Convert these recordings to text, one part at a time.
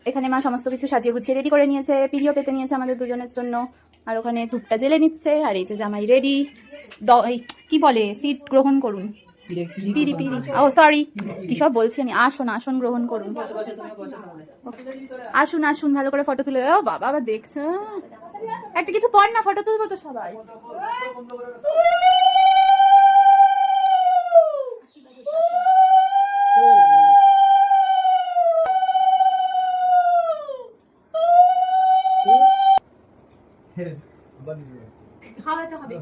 এখানে মা সমস্ত কিছু সাজিয়ে গুছিয়ে রেডি করে নিয়েছে, পিড়িও পেতে নিয়েছে আমাদের দুজনের জন্য। আর ওখানে ধূপটা জেলে নিচ্ছে। আর এই যে জামাই রেডি, কি বলে, সিট গ্রহণ করুন, পিড়ি পিড়ি, ও সরি কি সব বলছি আমি, আসুন আসুন গ্রহণ করুন, আসুন আসুন, ভালো করে ফটো তুলে। ও বাবা আবার দেখছো, একটা কিছু পর না, ফটো তুলবো তো সবাই। খাওয়াতে হবে,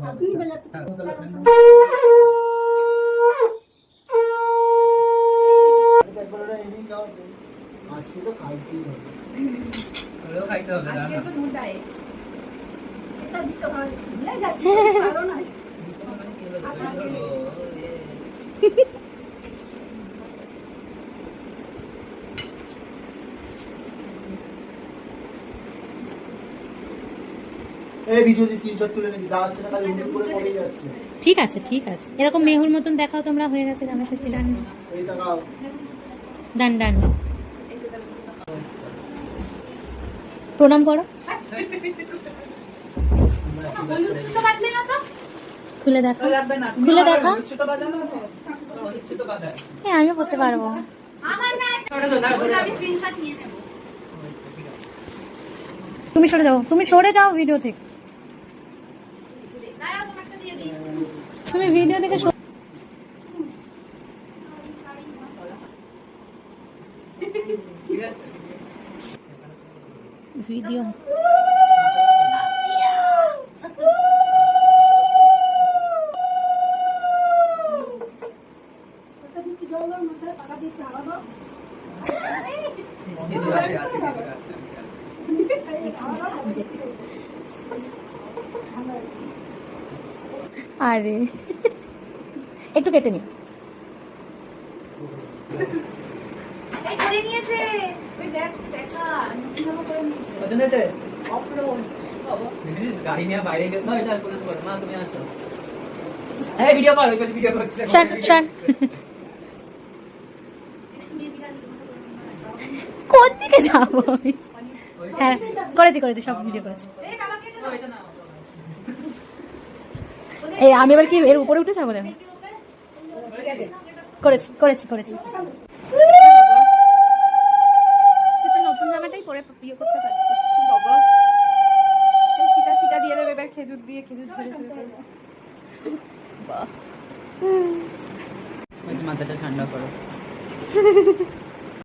আজকে তো খাইতেই হবে, খাইতে হবে না। আজকে তো নো ডায়েট। এটা দিতে হয়, ভুলে যাচ্ছে, ভালো না। এই ভিডিও যে স্ক্রিনশট তুলে নিবি, দাঁড়াচ্ছে না, খালি উল্টো করে পড়ে যাচ্ছে। ঠিক আছে ঠিক আছে, এরকম মেহুর মতন দেখাও তোমরা, হয়ে গেছে জামাই ষষ্ঠী। ডান এই টাকা ডান ডান, প্রণাম করো, খুলে দেখো, খুলে দেখো। হ্যাঁ আমিও পড়তে পারবো। তুমি সরে যাও, তুমি সরে যাও ভিডিও থেকে, তুমি ভিডিও থেকে ভিডিও। জলের মধ্যে টাকা দিতে হবে। আরে একটু কেটে নি। গাড়ি নিয়ে বাইরে গেল, মা তুমি আসো, হ্যাঁ ভিডিও কর, ওই পাশে ভিডিও করছে। শান শান, কোন দিকে যাবো আমি? হ্যাঁ করেছি করেছি, সব ভিডিও করেছি। এই আমি এবার কি এর উপরে উঠে যাবো? দেখো করেছি করেছি করেছি।